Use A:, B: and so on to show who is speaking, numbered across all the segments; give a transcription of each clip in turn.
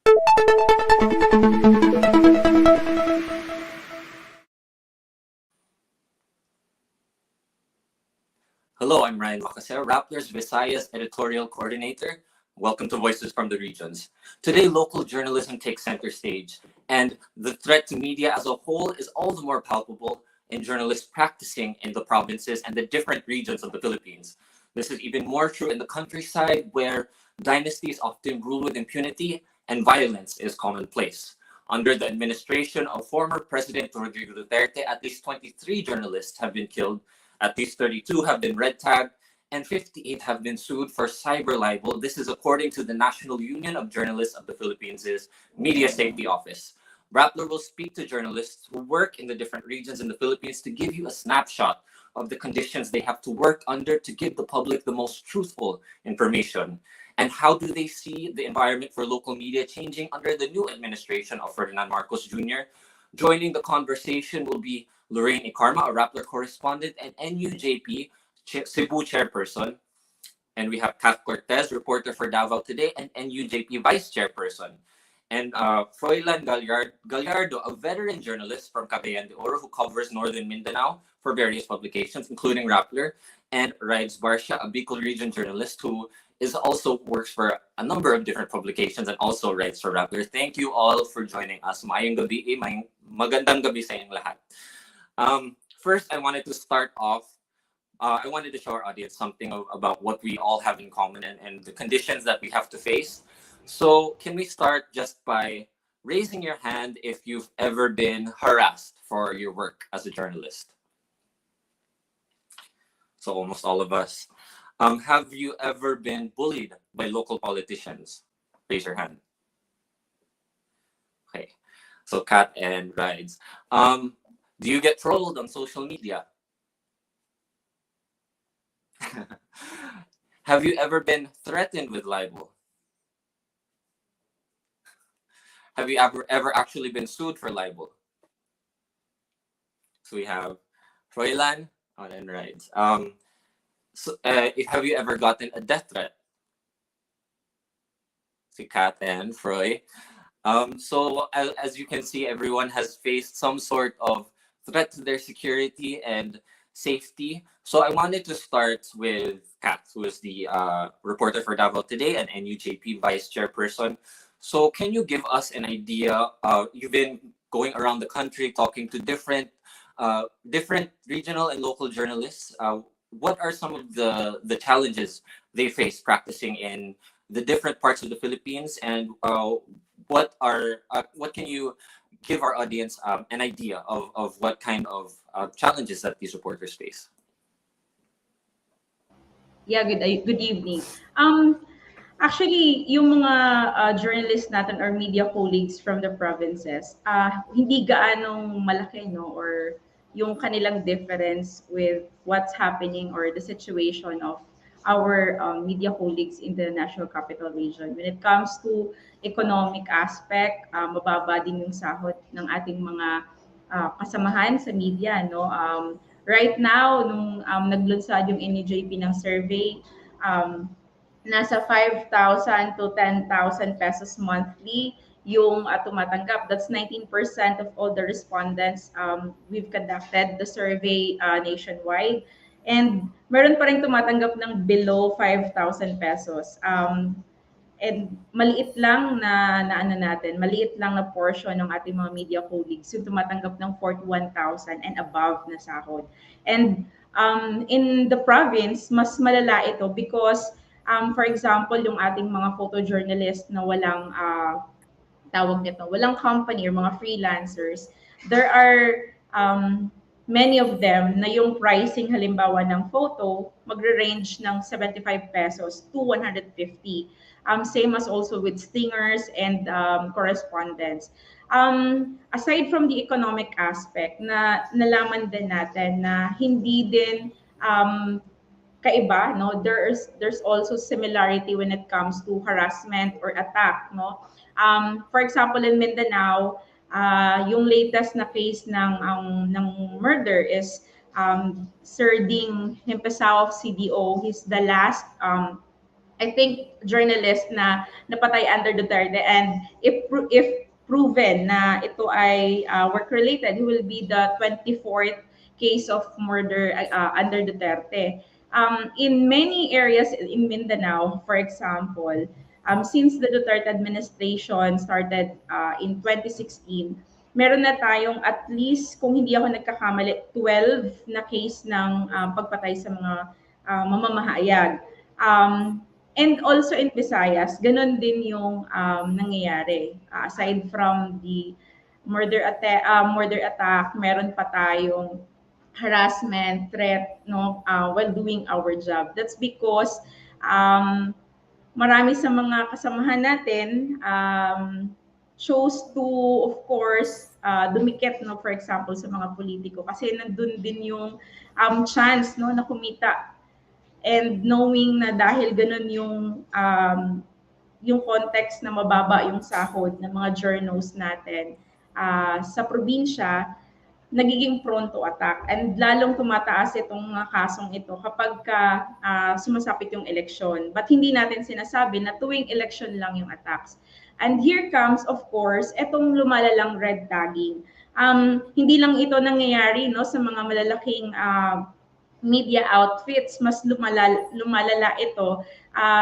A: Hello, I'm Ryan Macaser, Rappler's Visayas Editorial Coordinator. Welcome to Voices from the Regions. Today, local journalism takes center stage, and the threat to media as a whole is all the more palpable in journalists practicing in the provinces and the different regions of the Philippines. This is even more true in the countryside, where dynasties often rule with impunity and violence is commonplace. Under the administration of former President Rodrigo Duterte, at least 23 journalists have been killed, at least 32 have been red tagged, and 58 have been sued for cyber libel. This is according to the National Union of Journalists of the Philippines' Media Safety Office. Rappler will speak to journalists who work in the different regions in the Philippines to give you a snapshot of the conditions they have to work under to give the public the most truthful information. And how do they see the environment for local media changing under the new administration of Ferdinand Marcos Jr.? Joining the conversation will be Lorraine Ikarma, a Rappler correspondent, and NUJP Cebu chairperson. And we have Kath Cortez, reporter for Davao Today, and NUJP vice chairperson. And Froilan Gallardo, a veteran journalist from Cagayan de Oro who covers Northern Mindanao for various publications, including Rappler, and Rides Barcia, a Bicol region journalist who is also works for a number of different publications and also writes for Rappler. Thank you all for joining us. Maayong gabi, magandang gabi sa inyong lahat. First, I wanted to start off. I wanted to show our audience something about what we all have in common and the conditions that we have to face. So can we start just by raising your hand if you've ever been harassed for your work as a journalist? So almost all of us. Have you ever been bullied by local politicians? Raise your hand. Okay. So Kat and Rides. Do you get trolled on social media? Have you ever been threatened with libel? Have you ever actually been sued for libel? So we have Froilan and Rides. Have you ever gotten a death threat? Si Kat and Froy. So as you can see, everyone has faced some sort of threat to their security and safety. So I wanted to start with Kat, who is the reporter for Davao Today and NUJP vice chairperson. So can you give us an idea? You've been going around the country talking to different regional and local journalists. What are some of the challenges they face practicing in the different parts of the Philippines, and what can you give our audience an idea of what kind of challenges that these reporters face?
B: Yeah, good evening. Actually, yung mga journalists natin or media colleagues from the provinces, hindi gaanong malaki, no, or yung kanilang difference with what's happening or the situation of our media colleagues in the National Capital Region. When it comes to economic aspect, mababa din yung sahod ng ating mga kasamahan sa media, no. Right now, nung naglunsad yung NEJP ng survey, nasa 5,000 to 10,000 pesos monthly yung tumatanggap. That's 19% of all the respondents. We've conducted the survey nationwide. And meron pa rin tumatanggap ng below 5,000 pesos. And maliit lang maliit lang na portion ng ating mga media colleagues yung tumatanggap ng 41,000 and above na sahod. And in the province, mas malala ito because for example, yung ating mga photojournalist na walang walang company or mga freelancers, there are many of them na yung pricing halimbawa ng photo magre-range ng 75 pesos to 150. Same as also with stingers and correspondents. Aside from the economic aspect, na nalaman din natin na hindi din kaiba, no? There's also similarity when it comes to harassment or attack, no? For example, in Mindanao, yung latest na case ng murder is Sir Ding Himpasao of CDO. He's the last I think journalist na napatay under Duterte, and if proven na ito ay work related, he will be the 24th case of murder under Duterte. In many areas in Mindanao, for example, since the Duterte administration started in 2016, meron na tayong at least, kung hindi ako nagkakamali, 12 na case ng pagpatay sa mga mamamahayag. And also in Visayas, ganun din yung nangyayari. Aside from the murder attack, meron pa tayong harassment, threat, no, while doing our job. That's because marami sa mga kasamahan natin chose to, of course, dumikit, no, for example, sa mga politiko kasi nandun din yung chance, no, na kumita. And knowing na dahil ganun yung context na mababa yung sahod ng mga journos natin sa probinsya, nagiging prone to attack. And lalong tumataas itong mga kasong ito kapag sumasapit yung eleksyon. But hindi natin sinasabi na tuwing election lang yung attacks. And here comes, of course, itong lumalalang red tagging. Hindi lang ito nangyayari, no, sa mga malalaking media outfits, mas lumalala ito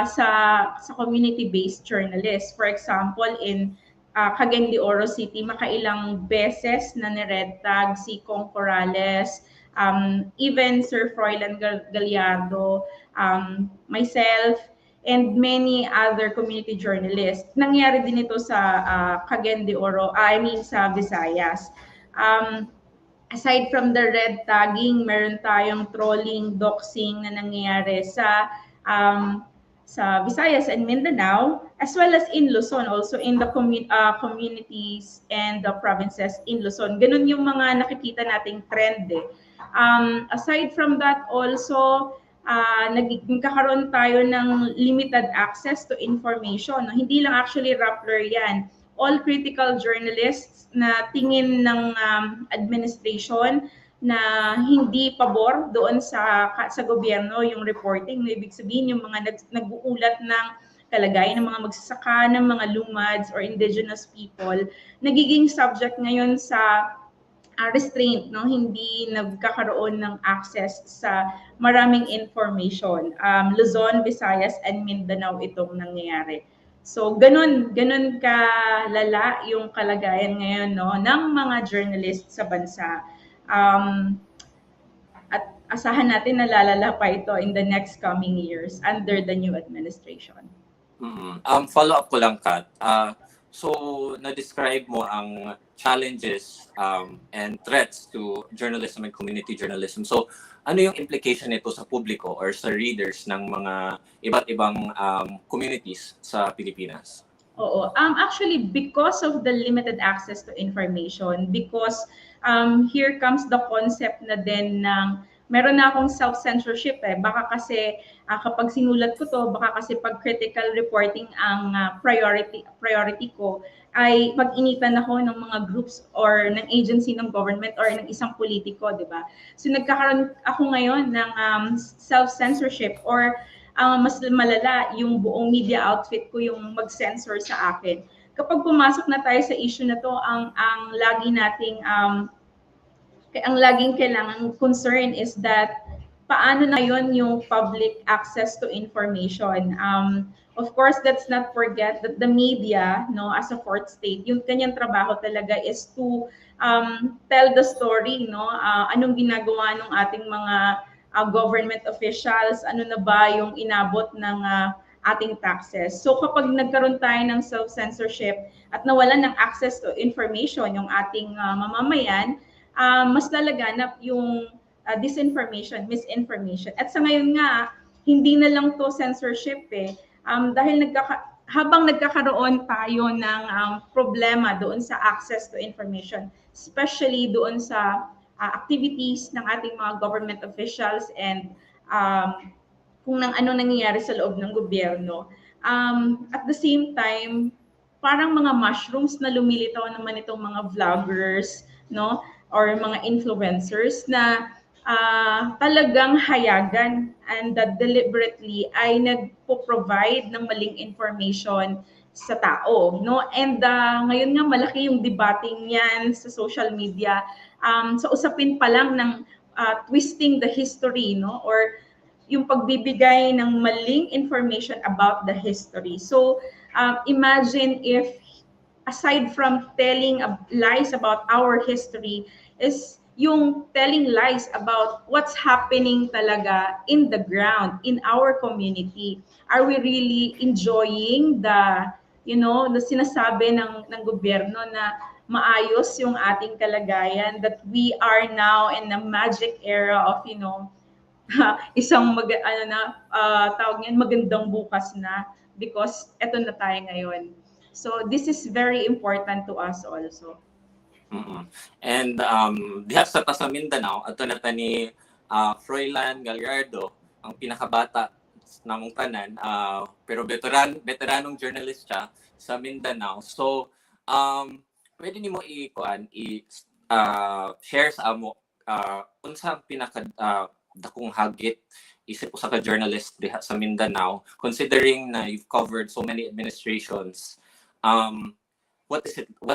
B: sa community-based journalists. For example, in Cagayan de Oro City, makailang beses na ni-red tag si Kong Corrales, even Sir Froilan Gallardo, myself, and many other community journalists. Nangyari din ito sa Cagayan de Oro, sa Visayas. Aside from the red tagging, meron tayong trolling, doxing na nangyayari sa Visayas and Mindanao, as well as in Luzon, also in the communities and the provinces in Luzon. Ganun yung mga nakikita nating trend eh. Aside from that also, nagkakaroon tayo ng limited access to information. Hindi lang actually Rappler yan. All critical journalists na tingin ng administration na hindi pabor doon sa gobyerno yung reporting. No, ibig sabihin yung mga nag-uulat ng kalagayan ng mga magsasaka, ng mga lumads or indigenous people, nagiging subject ngayon sa restraint, no, hindi nagkakaroon ng access sa maraming information. Luzon, Visayas, and Mindanao itong nangyayari. So ganun kalala yung kalagayan ngayon, no, ng mga journalists sa bansa. At asahan natin na lalala pa ito in the next coming years under the new administration.
A: Follow-up ko lang, Kat. So, na-describe mo ang challenges and threats to journalism and community journalism. So, ano yung implication nito sa publiko or sa readers ng mga iba't ibang communities sa Pilipinas?
B: Oo. Actually, because of the limited access to information, because here comes the concept na din ng meron na akong self-censorship eh. Baka kasi kapag sinulat ko to, baka kasi pag critical reporting ang priority ko, ay pag-initan ako ng mga groups or ng agency ng government or ng isang politiko, di ba? So nagkakaroon ako ngayon ng self-censorship or mas malala, yung buong media outfit ko yung mag-censor sa akin. Kapag pumasok na tayo sa issue na to, ang laging kailangan concern is that paano na yon yung public access to information. Of course, let's not forget that the media, no, as a fourth state, yung kanyang trabaho talaga is to tell the story, no, anong ginagawa ng ating mga government officials, ano na ba yung inabot ng ating taxes. So kapag nagkaroon tayo ng self-censorship at nawalan ng access to information yung ating mamamayan, mas lalaganap yung disinformation, misinformation. At sa ngayon nga, hindi na lang to censorship eh. Dahil habang nagkakaroon tayo ng problema doon sa access to information, especially doon sa activities ng ating mga government officials and kung ano nangyayari sa loob ng gobyerno. At the same time, parang mga mushrooms na lumilitaw naman itong mga vloggers, no, or mga influencers na talagang hayagan and that deliberately ay nagpo-provide ng maling information sa tao, no? And ngayon nga malaki yung debating yan sa social media, sa usapin pa lang ng twisting the history, no? Or yung pagbibigay ng maling information about the history. So imagine if aside from telling lies about our history is yung telling lies about what's happening talaga in the ground in our community. Are we really enjoying the sinasabi ng gobyerno na maayos yung ating kalagayan, that we are now in a magic era of isang tawag niyan, magandang bukas na, because eto na tayo ngayon. So this is very important to us also.
A: Mm-mm. And diha sa Mindanao, ato na ta ni Froilan Gallardo, ang pinakabata namong tanan, pero veteranong journalist siya sa Mindanao. So pwede nimo share sa amo unsa ang pinaka dakong hagit isip usa ka journalist diha sa Mindanao, considering na you've covered so many administrations. What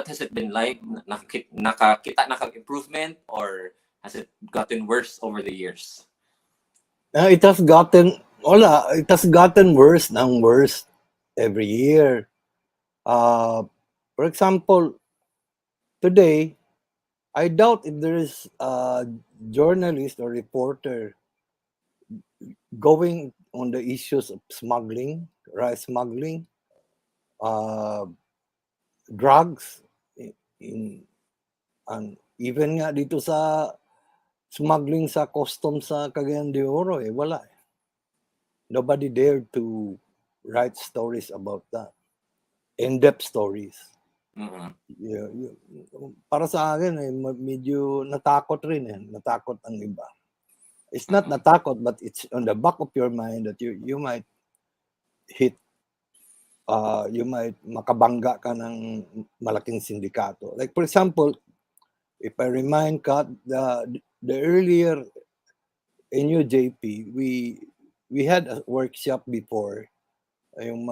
A: has it been like? Nakakita na kang improvement, or has it gotten worse over the years?
C: It has gotten worse and worse every year. For example, today, I doubt if there is a journalist or reporter going on the issues of smuggling, rice smuggling, drugs, and even nga dito sa smuggling sa customs sa Cagayan de Oro, wala. Nobody dared to write stories about that. In-depth stories. Para sa akin, medyo natakot rin. Natakot ang iba. It's not natakot, but it's on the back of your mind that you might hit, you might makabangga ka ng malaking sindikato. Like for example, if I remind ka, the earlier NUJP, we had a workshop before, yung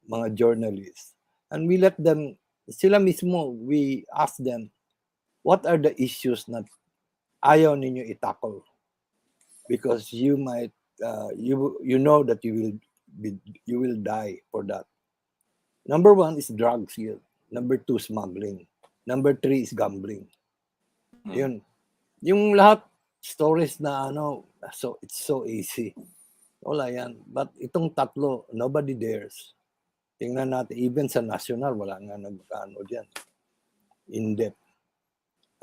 C: mga journalists, and we let them, sila mismo, we ask them, what are the issues na ayaw ninyo i-tackle? Because you might, you know that you will die for that. Number 1 is drugs here. Number 2, smuggling. Number 3 is gambling. Yun. Yung lahat stories na so it's so easy. Wala yan. But itong tatlo, nobody dares. Tingnan natin, even sa national, wala nga nagkano dyan. In depth.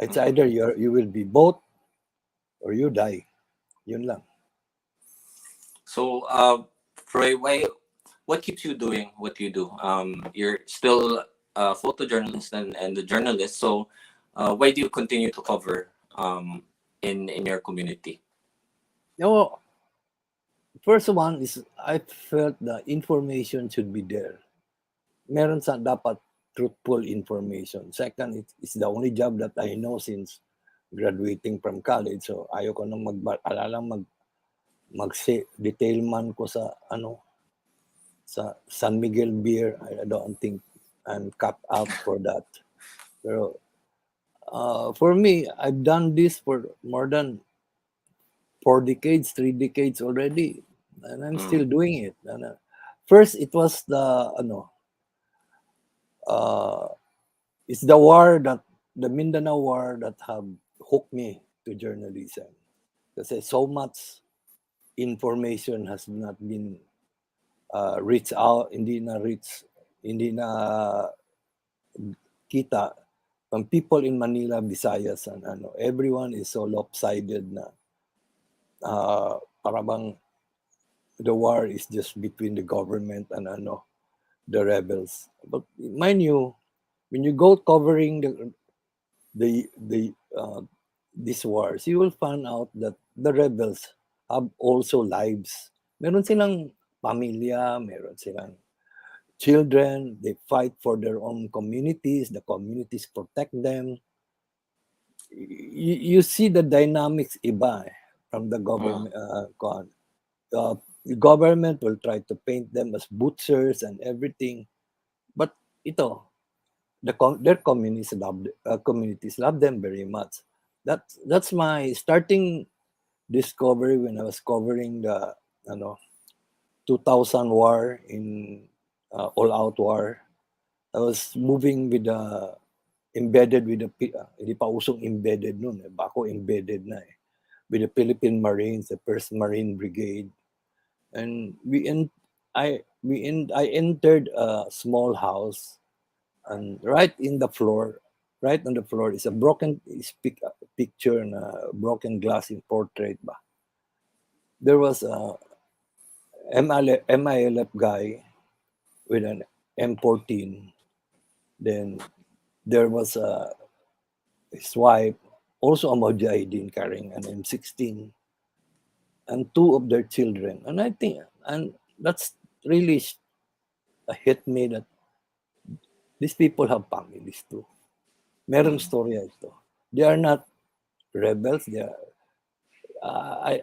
C: It's either you will be both or you die. Yun lang.
A: So, Froy, what keeps you doing what you do? You're still a photojournalist and a journalist. So, why do you continue to cover in your community?
C: First one is I felt the information should be there. Meron sa dapat truthful information. Second, it's the only job that I know since graduating from college. So ayoko nang mag-detail man ko sa sa San Miguel Beer. I don't think I'm cut out for that. Pero for me, I've done this for more than 4 decades, 3 decades already, and I'm still doing it. And, first, it was it's the Mindanao war that have hooked me to journalism. Kasi so much information has not been reached out, hindi na kita from people in Manila, Visayas, and everyone is so lopsided na parang the war is just between the government and the rebels. But mind you, when you go covering these wars, you will find out that the rebels have also lives. Meron silang pamilya, meron silang children, they fight for their own communities, the communities protect them. You see the dynamics iba. from the government. The government will try to paint them as butchers and everything. But ito, their communities love them very much. That's my starting discovery when I was covering the 2000 war in all out war. I was moving with the embedded with the hindi pa usong embedded noon eh. Bako embedded na eh. With the Philippine Marines, the 1st Marine Brigade. And I entered a small house, and right on the floor is a picture and a broken glass in portrait ba. There was a MILF guy with an M14. Then there was his wife, also a Mujahideen, carrying an M16, and two of their children. And I think, and that's really hit me that these people have families too. Merong storya ito. They are not rebels. They are,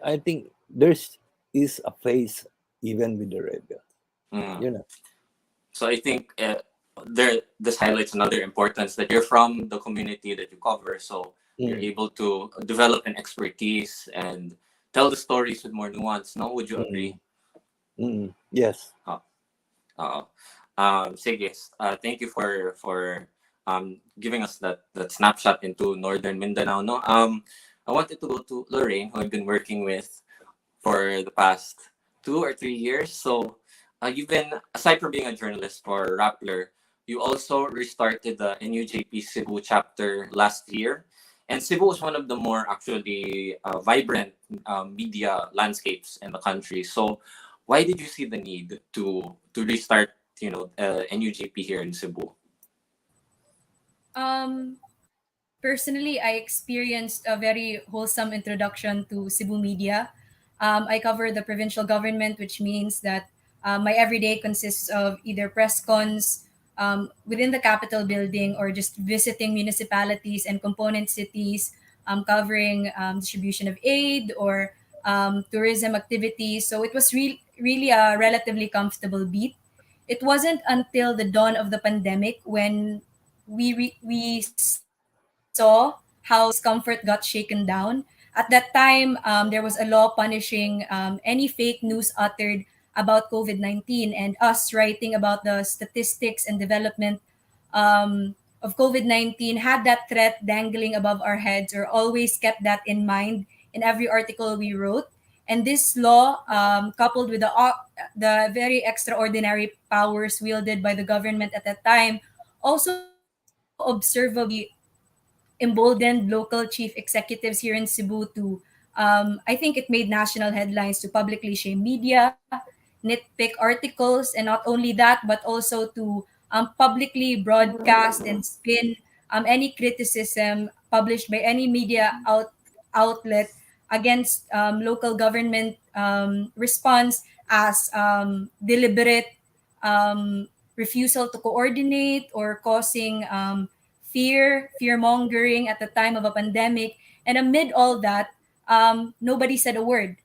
C: I think there's is a phase even with the rebels. You know.
A: So I think this highlights another importance that you're from the community that you cover, so you're able to develop an expertise and tell the stories with more nuance. No, would you agree?
C: Yes.
A: Sige, thank you for giving us that snapshot into northern Mindanao. No, I wanted to go to Lorraine, who I've been working with for the past 2 or 3 years. So you've been, aside from being a journalist for Rappler, you also restarted the NUJP Cebu chapter last year. And Cebu is one of the more actually vibrant media landscapes in the country. So why did you see the need to restart, NUJP here in Cebu?
D: Personally, I experienced a very wholesome introduction to Cebu media. I cover the provincial government, which means that my everyday consists of either press cons within the Capitol building or just visiting municipalities and component cities, covering distribution of aid or tourism activities. So it was really a relatively comfortable beat. It wasn't until the dawn of the pandemic when we saw how discomfort got shaken down. At that time, there was a law punishing any fake news uttered about COVID 19, and us writing about the statistics and development of COVID 19 had that threat dangling above our heads, or always kept that in mind in every article we wrote. And this law, coupled with the very extraordinary powers wielded by the government at that time, also observably emboldened local chief executives here in Cebu to, I think it made national headlines to publicly shame media, nitpick articles, and not only that, but also to publicly broadcast and spin any criticism published by any media outlet against local government response as deliberate refusal to coordinate or causing fear mongering at the time of a pandemic. And amid all that, nobody said a word.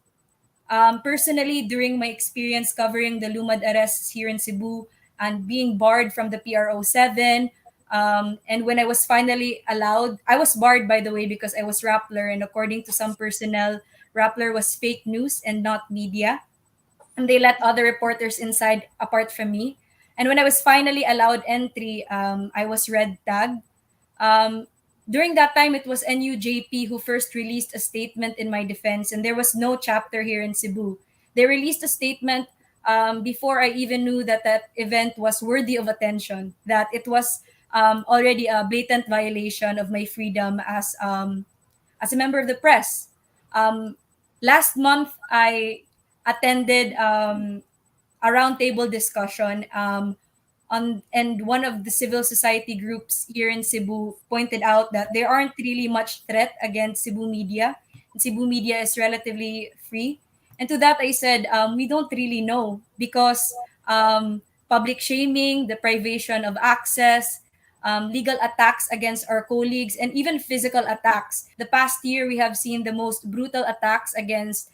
D: Personally, during my experience covering the Lumad arrests here in Cebu and being barred from the PRO 7, and when I was finally allowed, I was barred, by the way, because I was Rappler, and according to some personnel, Rappler was fake news and not media. And they let other reporters inside apart from me. And when I was finally allowed entry, I was red tagged. Um, During that time, it was NUJP who first released a statement in my defense, and there was no chapter here in Cebu. They released a statement before I even knew that that event was worthy of attention, that it was already a blatant violation of my freedom as a member of the press. Um, Last month, I attended a roundtable discussion and one of the civil society groups here in Cebu pointed out that there aren't really much threat against Cebu media. Cebu media is relatively free. And to that I said, we don't really know because public shaming, deprivation of access, legal attacks against our colleagues, and even physical attacks. The past year, we have seen the most brutal attacks against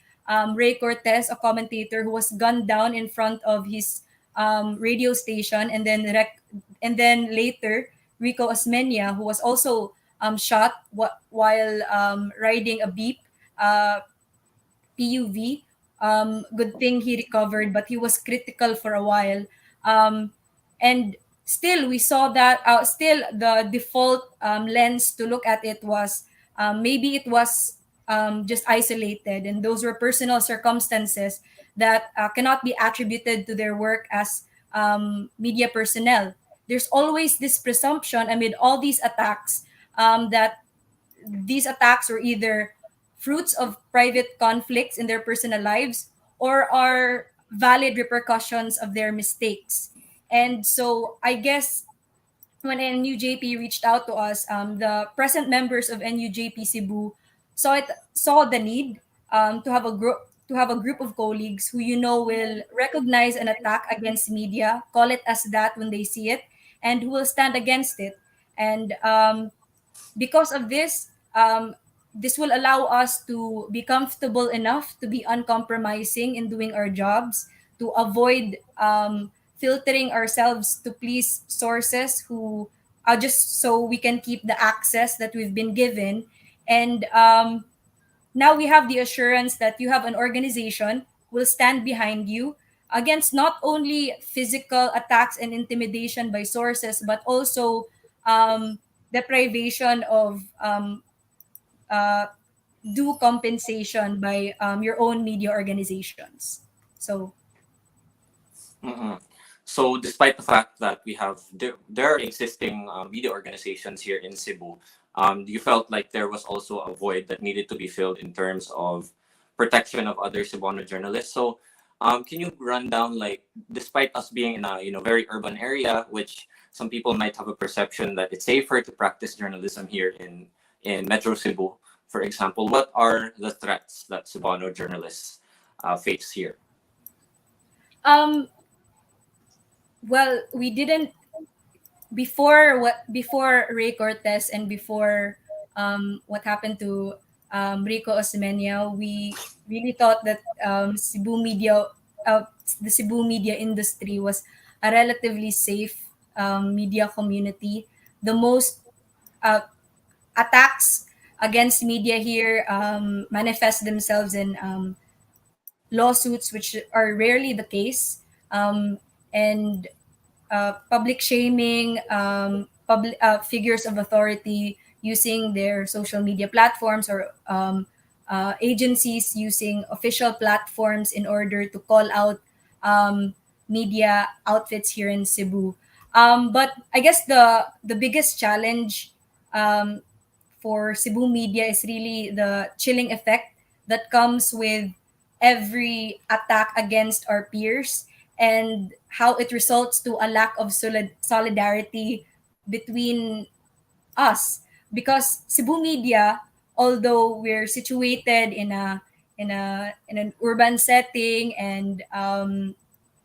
D: Ray Cortez, a commentator who was gunned down in front of his radio station, and then later Rico Osmeña, who was also shot while riding a beep PUV. Good thing he recovered, but he was critical for a while. And still, we saw that still the default lens to look at it was maybe it was just isolated, and those were personal circumstances that cannot be attributed to their work as media personnel. There's always this presumption amid all these attacks that these attacks were either fruits of private conflicts in their personal lives or are valid repercussions of their mistakes. And so I guess when NUJP reached out to us, the present members of NUJP Cebu saw the need to have a group of colleagues who will recognize an attack against media, call it as that when they see it, and who will stand against it. And because of this, this will allow us to be comfortable enough to be uncompromising in doing our jobs, to avoid filtering ourselves to please sources who are just so we can keep the access that we've been given. And now we have the assurance that you have an organization will stand behind you against not only physical attacks and intimidation by sources, but also deprivation of due compensation by your own media organizations. So,
A: Mhm. So, despite the fact that we have there are existing media organizations here in Cebu, you felt like there was also a void that needed to be filled in terms of protection of other Cebuano journalists. So, can you run down, like, despite us being in a very urban area, which some people might have a perception that it's safer to practice journalism here in Metro Cebu, for example, what are the threats that Cebuano journalists face here?
D: um, well, we didn't before Ray Cortez and before what happened to Rico Osmeña, we really thought that uh, the Cebu media industry was a relatively safe media community. The most uh, attacks against media here manifest themselves in lawsuits, which are rarely the case, and public shaming, public figures of authority using their social media platforms, or agencies using official platforms in order to call out media outfits here in Cebu. But I guess the biggest challenge um, for Cebu media is really the chilling effect that comes with every attack against our peers, and how it results to a lack of solidarity between us. Because Cebu media, although we're situated in an urban setting, and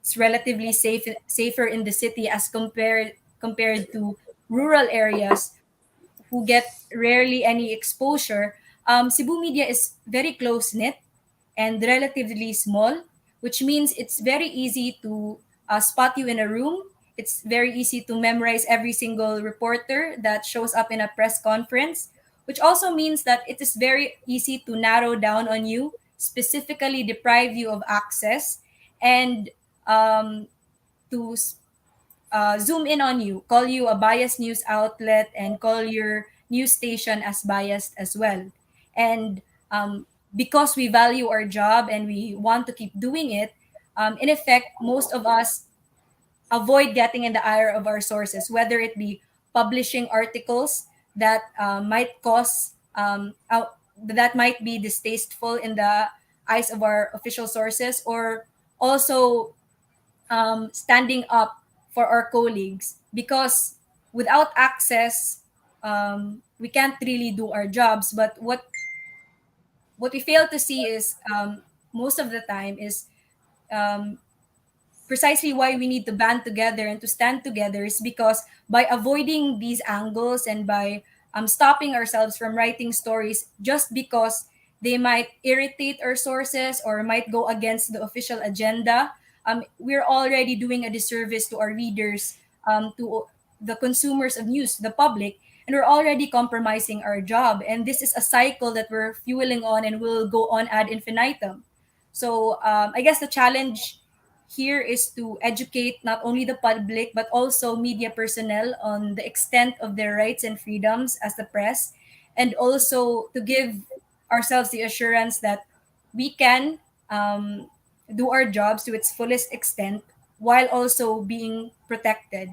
D: it's relatively safer in the city as compared to rural areas who get rarely any exposure, Cebu media is very close knit and relatively small, which means it's very easy to spot you in a room. It's very easy to memorize every single reporter that shows up in a press conference, which also means that it is very easy to narrow down on you, specifically deprive you of access, and um, to zoom in on you, call you a biased news outlet, and call your news station as biased as well. And because we value our job and we want to keep doing it, in effect, most of us avoid getting in the ire of our sources, whether it be publishing articles that might cause that might be distasteful in the eyes of our official sources, or also standing up for our colleagues, because without access, we can't really do our jobs. But what we fail to see is most of the time is um, precisely why we need to band together and to stand together is because by avoiding these angles and by stopping ourselves from writing stories just because they might irritate our sources or might go against the official agenda, we're already doing a disservice to our readers, to the consumers of news, the public, and we're already compromising our job. And this is a cycle that we're fueling on and will go on ad infinitum. So I guess the challenge here is to educate not only the public but also media personnel on the extent of their rights and freedoms as the press, and also to give ourselves the assurance that we can do our jobs to its fullest extent while also being protected.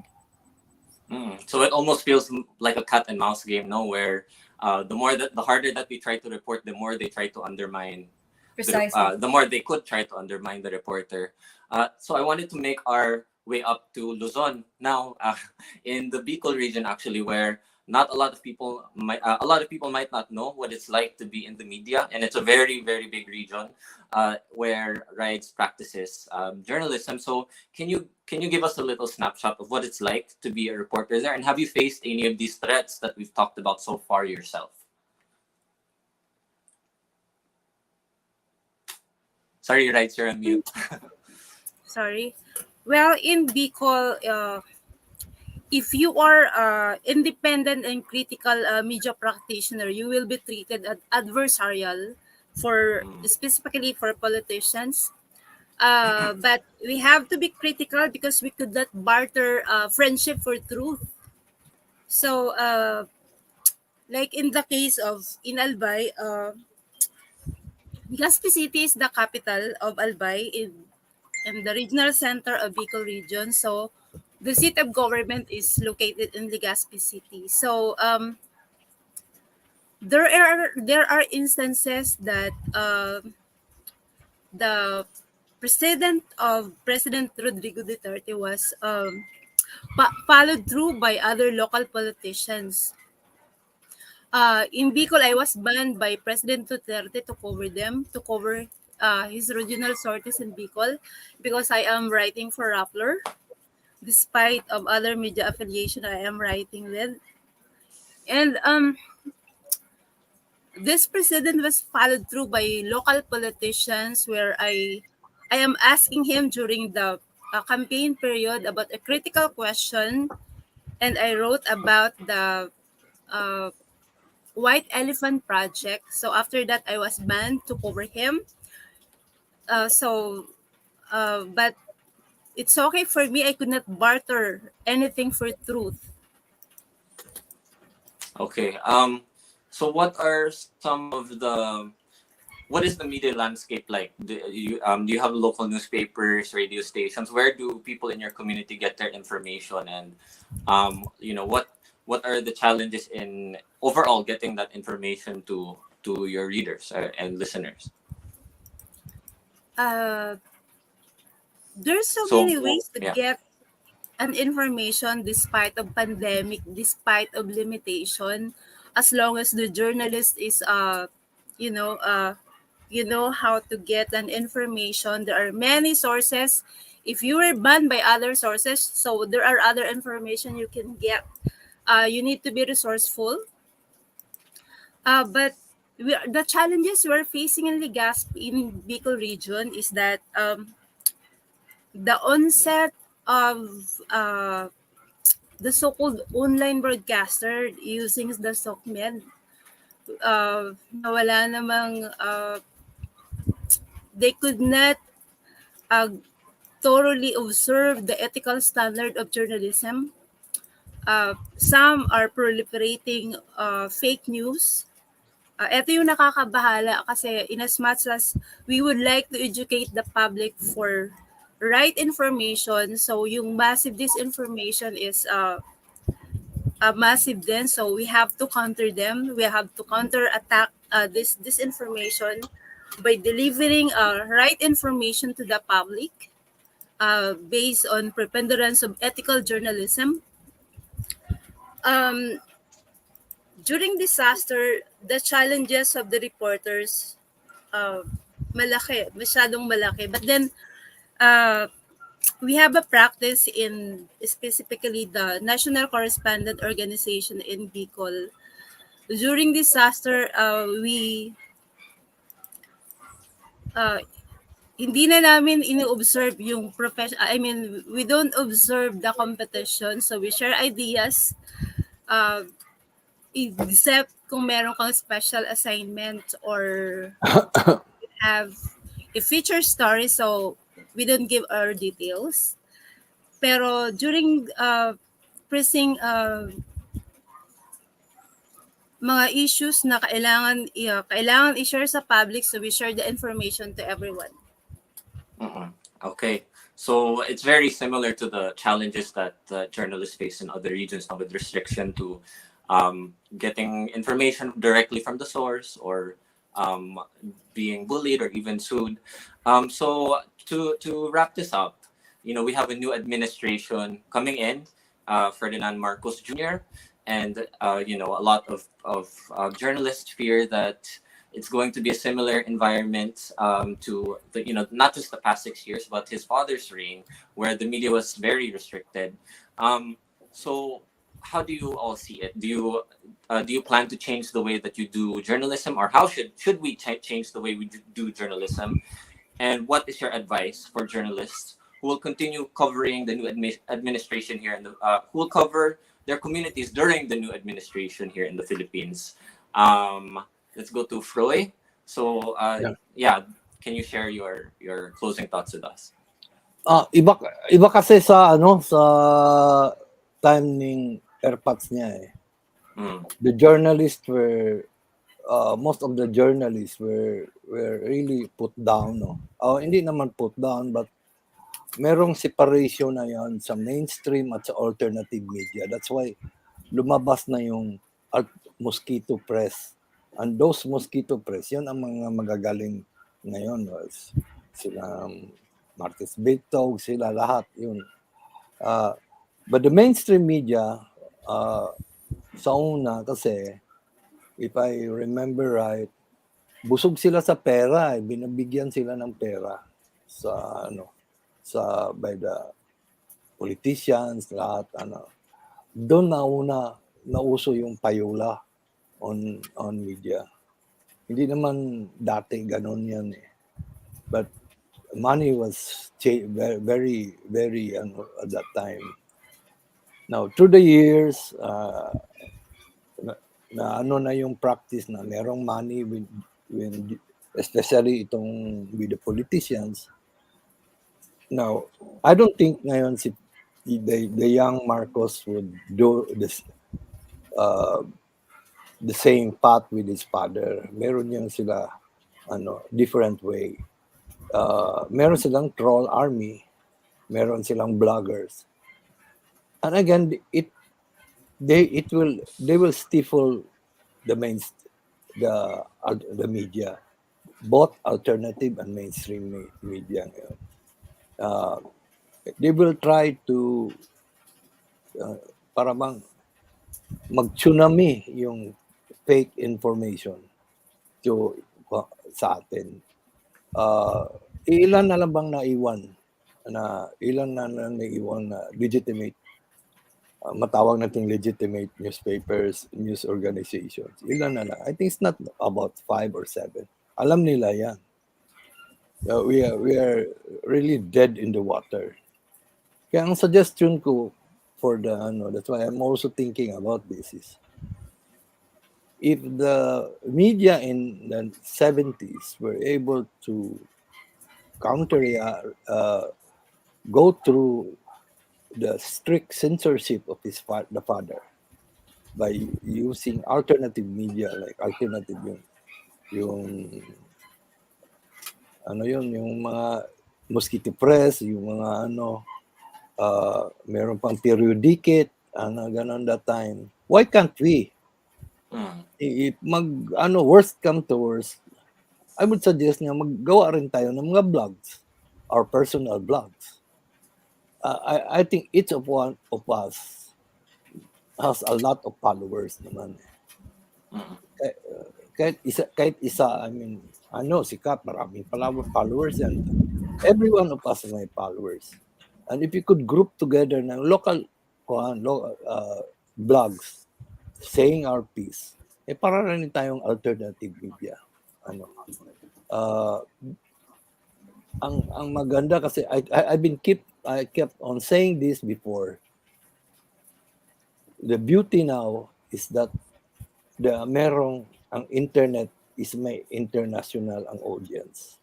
A: So it almost feels like a cat and mouse game, no? Where the harder that we try to report, the more they try to undermine.
D: Precisely.
A: The more they could try to undermine the reporter. So I wanted to make our way up to Luzon now, in the Bicol region, actually, where not a lot of people might not know what it's like to be in the media, and it's a very, very big region where RIDES practices journalism. So can you give us a little snapshot of what it's like to be a reporter there, and have you faced any of these threats that we've talked about so far yourself? Sorry, RIDES, you're on mute.
E: Sorry. Well, in Bicol, if you are independent and critical media practitioner, you will be treated as adversarial for specifically for politicians. But we have to be critical because we could not barter friendship for truth. So, like in the case of in Albay, Legazpi City is the capital of Albay in the regional center of Bicol region. So the seat of government is located in Legazpi City. So there are instances that the President Rodrigo Duterte was followed through by other local politicians. In Bicol, I was banned by President Duterte to cover his regional sorties in Bicol because I am writing for Rappler, despite of other media affiliation I am writing with. And this president was followed through by local politicians where I am asking him during the campaign period about a critical question, and I wrote about the White Elephant Project. So after that, I was banned to cover him. But it's okay for me. I could not barter anything for truth.
A: Okay. So what are some of the what is the media landscape like? Do you have local newspapers, radio stations? Where do people in your community get their information? And what are the challenges in overall getting that information to your readers and listeners?
E: There's so many ways to get an information despite of pandemic, despite of limitation, as long as the journalist is you know how to get an information. There are many sources. If you were banned by other sources, so there are other information you can get. You need to be resourceful. But the challenges we're facing in Legazpi, in Bicol region, is that the onset of the so-called online broadcaster using the SOCMED, nawala namang they could not thoroughly observe the ethical standard of journalism. Some are proliferating fake news. Ito yung nakakabahala kasi in as much as we would like to educate the public for right information, so yung massive disinformation is massive then, so we have to counter them. We have to counterattack this disinformation by delivering right information to the public based on preponderance of ethical journalism. During disaster, the challenges of the reporters masyadong malaki. But then we have a practice in specifically the National Correspondent Organization in Bicol. During disaster, uh, hindi na namin ini-observe yung we don't observe the competition. So we share ideas, uh, except kung meron kang special assignment or have a feature story, so we don't give our details. Pero during pressing mga issues na kailangan i-share sa public, so we share the information to everyone.
A: Mhm. Okay. So it's very similar to the challenges that journalists face in other regions now with restriction to getting information directly from the source or being bullied or even sued. So to wrap this up, we have a new administration coming in, Ferdinand Marcos Jr., and a lot of journalists fear that it's going to be a similar environment to the not just the past 6 years, but his father's reign, where the media was very restricted. So how do you all see it? Do you plan to change the way that you do journalism, or how should we change the way we do journalism? And what is your advice for journalists who will continue covering the new administration here in who will cover their communities during the new administration here in the Philippines? Let's go to Froy. So yeah, can you share your closing thoughts with us?
C: Iba kasi sa time ning airpods niya eh. The journalists were most of the journalists were really put down, no. Hindi naman put down, but merong separation na yan sa mainstream at sa alternative media. That's why lumabas na yung mosquito press. And those mosquito press, yun ang mga magagaling ngayon. Sila Martis Bitog, sila lahat yun. But the mainstream media, sa una kasi, if I remember right, busog sila sa pera, binabigyan sila ng pera by the politicians, lahat doon nauso yung payola on media. Hindi naman dati ganon yan eh. But money was very very at that time. Now through the years na yung practice na merong money with especially itong with the politicians. Now I don't think ngayon the young Marcos would do this the same path with his father. Meron yan sila different way. Meron silang troll army, meron silang bloggers. And again, they will stifle the media, both alternative and mainstream media. They will try to para bang mag-tsunami yung fake information sa atin. Ilan na lang bang naiwan na legitimate, matawag nating legitimate newspapers, news organizations. Ilan na lang. I think it's not about 5 or 7. Alam nila yan. We are really dead in the water. Kaya ang suggestion ko for that's why I'm also thinking about this is, if the media in the 70s were able to go through the strict censorship of the father by using alternative media, like alternative yung mga mosquito press, yung mga meron pang periodicate, ganon that time. Why can't we? If worst come to worst, I would suggest nga maggawa rin tayo ng mga blogs, our personal blogs. I think each of one of us has a lot of followers naman. Kahit isa, I mean, sikat, maraming followers yan. Every one of us may followers. And if you could group together ng local blogs saying our piece, para rin tayong alternative media. Ang maganda kasi I kept on saying this before. The beauty now is that ang internet is may international ang audience.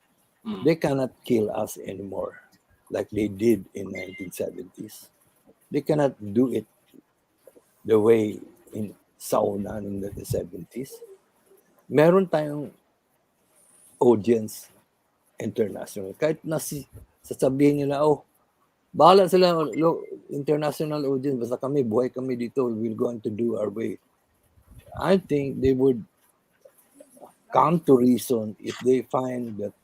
C: They cannot kill us anymore like they did in 1970s. They cannot do it the way in Sauna in the 70s. Meron tayong audience international. Kahit sasabihin nila, bahala sila, international audience, basta kami, buhay kami dito, we're going to do our way. I think they would come to reason if they find that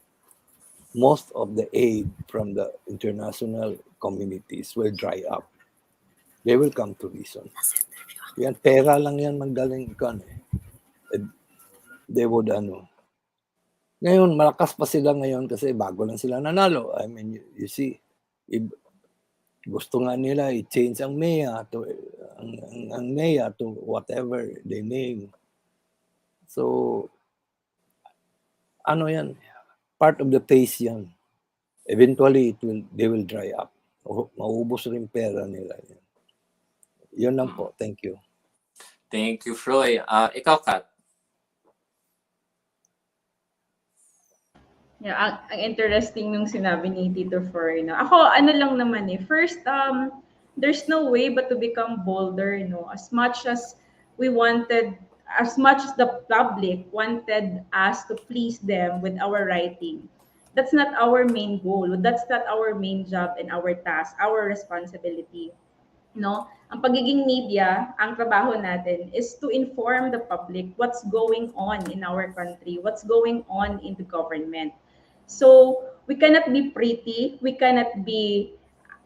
C: most of the aid from the international communities will dry up. They will come to reason. Yan, pera lang yan manggaling ikon. They would, Ngayon, malakas pa sila ngayon kasi bago lang sila nanalo. I mean, you see, gusto nga nila i-change ang NEA to whatever they name. So, yan? Part of the phase yan. Eventually, they will dry up. Maubos rin pera nila. Yun lang po. Thank you.
A: Thank you, Froy. Ikaw, Kat.
B: Yeah, ang interesting nung sinabi ni Tito Froy. Ako, lang naman First, there's no way but to become bolder, as much as the public wanted us to please them with our writing. That's not our main goal. That's not our main job and our task, our responsibility. Ang pagiging media, ang trabaho natin is to inform the public what's going on in our country, what's going on in the government. So we cannot be pretty, we cannot be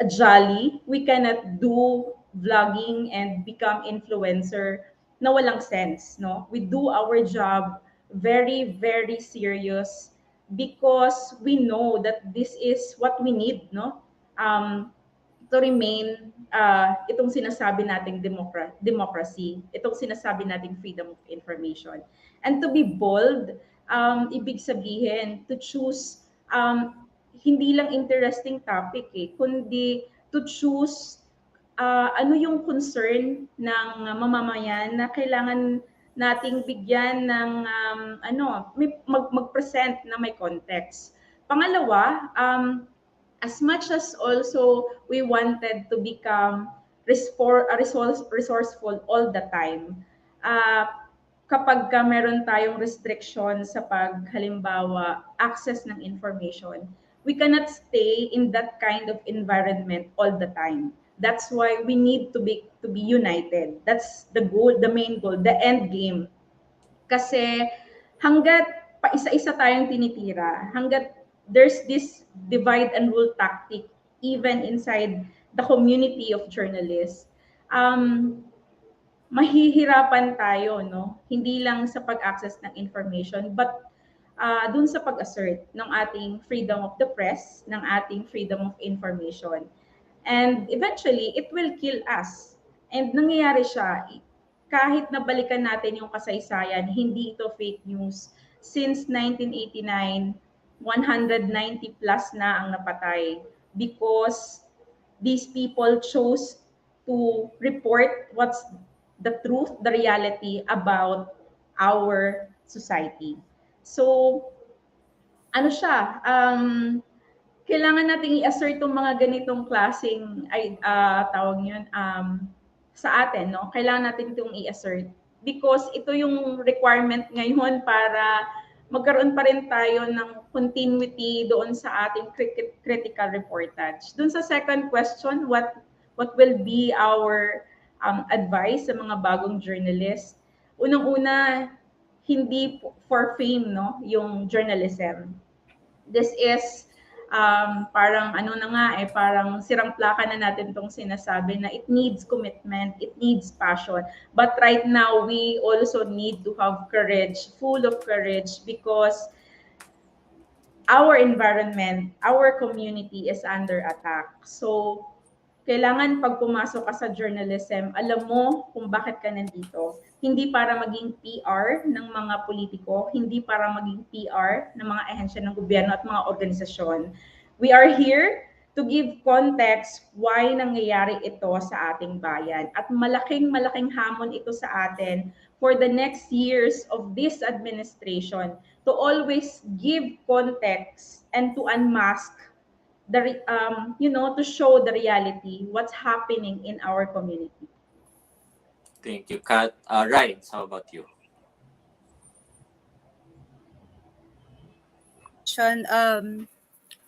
B: jolly, we cannot do vlogging and become influencer na walang sense, We do our job very, very serious because we know that this is what we need, to remain itong sinasabi nating democracy, itong sinasabi nating freedom of information. And to be bold, ibig sabihin to choose hindi lang interesting topic kundi to choose ano yung concern ng mamamayan na kailangan nating bigyan ng mag-present na may context. Pangalawa, as much as also we wanted to become resourceful all the time, kapag meron tayong restriction sa halimbawa, access ng information, we cannot stay in that kind of environment all the time. That's why we need to be united. That's the goal, the main goal, the end game. Kasi hanggat pa isa-isa tayong tinitira, hanggat there's this divide and rule tactic even inside the community of journalists, mahihirapan tayo, Hindi lang sa pag-access ng information, but dun sa pag-assert ng ating freedom of the press, ng ating freedom of information. And eventually, it will kill us. And nangyayari siya, kahit nabalikan natin yung kasaysayan, hindi ito fake news. Since 1989, 190 plus na ang napatay because these people chose to report what's the truth, the reality about our society. So, kailangan nating i-assert itong mga ganitong klaseng tawag yun, sa atin, Kailangan natin itong i-assert because ito yung requirement ngayon para magkaroon pa rin tayo ng continuity doon sa ating critical reportage. Doon sa second question, what will be our advice sa mga bagong journalists? Unang-una, hindi for fame, yung journalism. This is parang parang sirang plaka na natin tong sinasabi na it needs commitment, it needs passion. But right now, we also need to have courage, full of courage, because our environment, our community is under attack. So, kailangan pag pumasok ka sa journalism, alam mo kung bakit ka nandito. Hindi para maging PR ng mga politiko, hindi para maging PR ng mga ahensya ng gobyerno at mga organisasyon. We are here to give context why nangyayari ito sa ating bayan. At malaking hamon ito sa atin for the next years of this administration to always give context and to unmask to show the reality, what's happening in our community.
A: Thank you, Kat. Ryan, how about you?
E: Sean,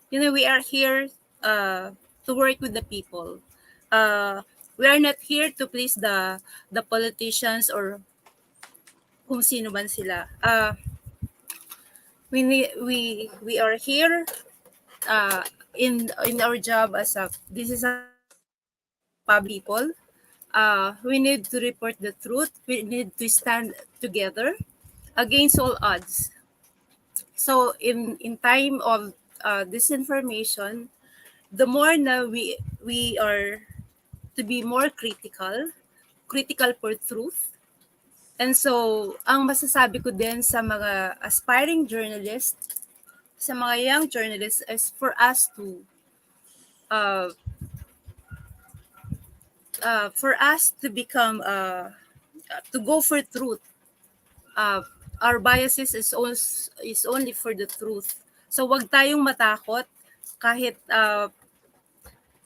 E: we are here to work with the people. We are not here to please the politicians or kung sino man sila. We are here in our job as this is a public people. We need to report the truth. We need to stand together against all odds. So in time of disinformation, the more na we are to be more critical for truth. And so, ang masasabi ko din sa mga aspiring journalists, sa mga young journalists, is for us to become to go for truth. Our biases is only for the truth. So wag tayong matakot kahit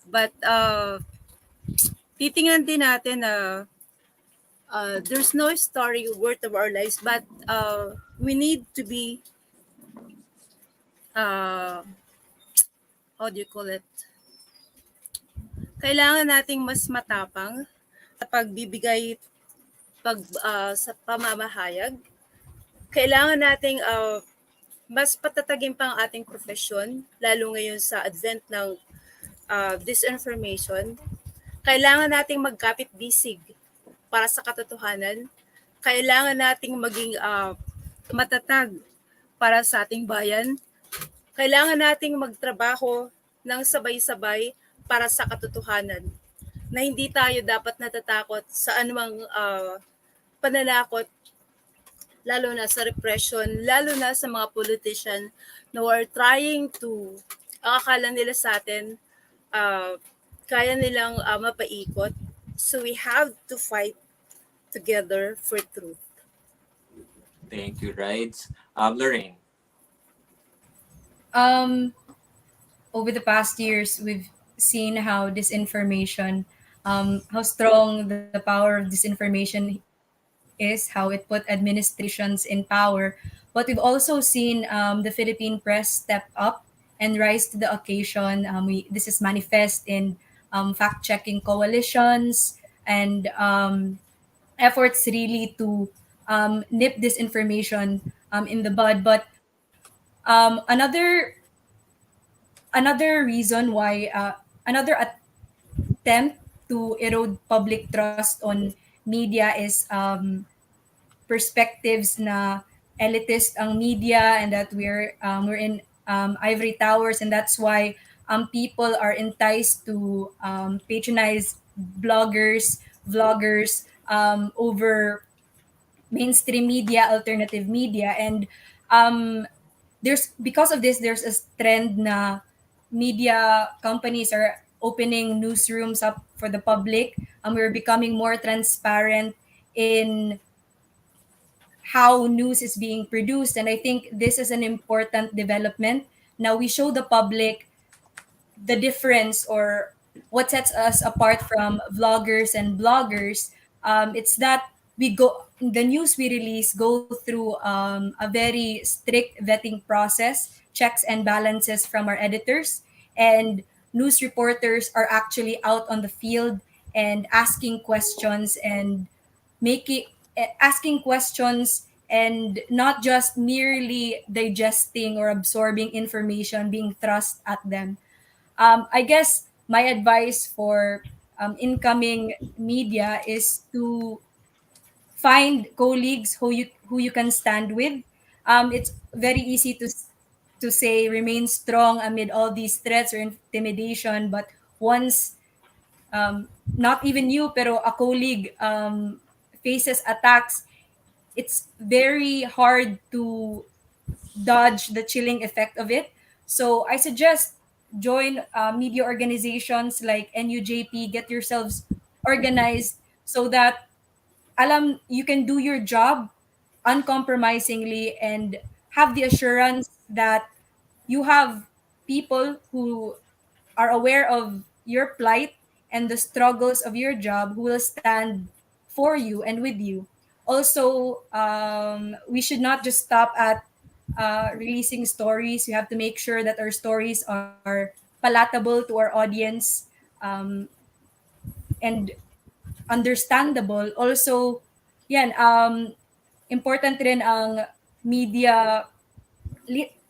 E: but titingnan din natin na there's no story worth of our lives, but we need to be how do you call it? Kailangan nating mas matapang sa pagbibigay sa pamamahayag. Kailangan nating mas patatagin pa ang ating profesyon, lalo ngayon sa advent ng disinformation. Kailangan nating magkapit-bisig para sa katotohanan. Kailangan nating maging matatag para sa ating bayan. Kailangan nating magtrabaho ng sabay-sabay para sa katotohanan. Na hindi tayo dapat natatakot sa anumang pananakot, lalo na sa repression, lalo na sa mga politician na are trying to, akala nila sa atin, kaya nilang mapaikot. So we have to fight together for truth.
A: Thank you, Rides. Lorraine.
D: Over the past years, we've seen how disinformation, how strong the power of disinformation is, how it put administrations in power. But we've also seen the Philippine press step up and rise to the occasion. This is manifest in fact-checking coalitions and efforts really to nip disinformation in the bud. But another reason why another attempt to erode public trust on media is perspectives na elitist ang media, and that we're in ivory towers, and that's why people are enticed to patronize bloggers, vloggers over mainstream media, alternative media. And because of this, there's a trend na media companies are opening newsrooms up for the public. We're becoming more transparent in how news is being produced. And I think this is an important development. Now we show the public the difference, or what sets us apart from vloggers and bloggers. It's that the news we release go through a very strict vetting process, checks and balances from our editors, and news reporters are actually out on the field and asking questions and not just merely digesting or absorbing information being thrust at them. I guess my advice for incoming media is to find colleagues who you can stand with. It's very easy to to say remain strong amid all these threats or intimidation, but once not even you, pero a colleague faces attacks, it's very hard to dodge the chilling effect of it. So I suggest join media organizations like NUJP, get yourselves organized so that you can do your job uncompromisingly and have the assurance that you have people who are aware of your plight and the struggles of your job who will stand for you and with you. Also, we should not just stop at releasing stories. We have to make sure that our stories are palatable to our audience and understandable. Also, yan, important rin ang media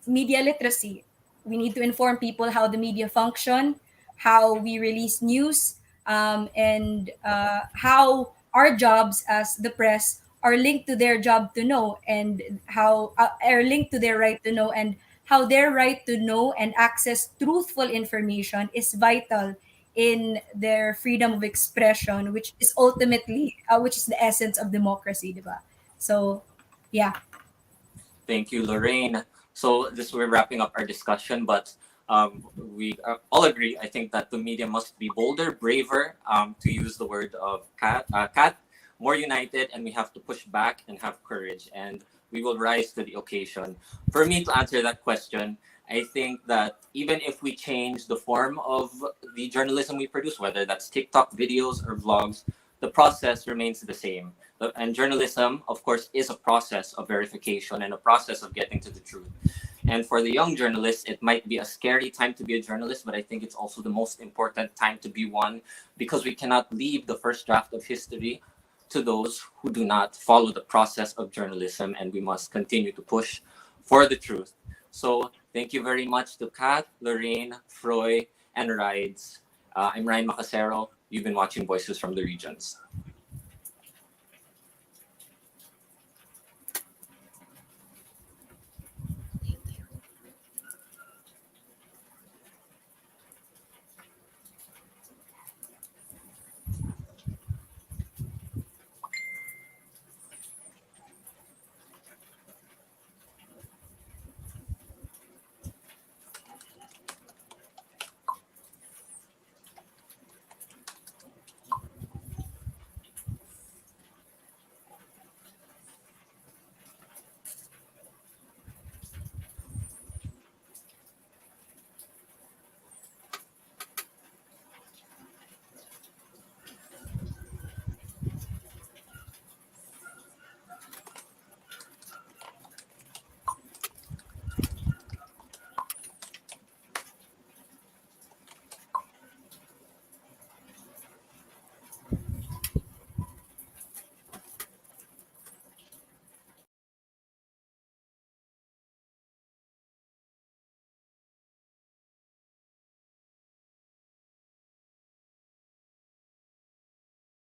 D: literacy. We need to inform people how the media function, how we release news, and how our jobs as the press are linked to their job to know, and how are linked to their right to know, and how their right to know and access truthful information is vital in their freedom of expression, which is ultimately, which is the essence of democracy, diba? So, yeah.
A: Thank you, Lorraine. So we're wrapping up our discussion, but we all agree, I think, that the media must be bolder, braver, to use the word of Kat, more united, and we have to push back and have courage, and we will rise to the occasion. For me to answer that question, I think that even if we change the form of the journalism we produce, whether that's TikTok videos or vlogs, the process remains the same. And journalism, of course, is a process of verification and a process of getting to the truth. And for the young journalists, it might be a scary time to be a journalist, but I think it's also the most important time to be one, because we cannot leave the first draft of history to those who do not follow the process of journalism, and we must continue to push for the truth. So thank you very much to Kat, Lorraine, Froy, and Rides. I'm Ryan Macasero. You've been watching Voices from the Regions.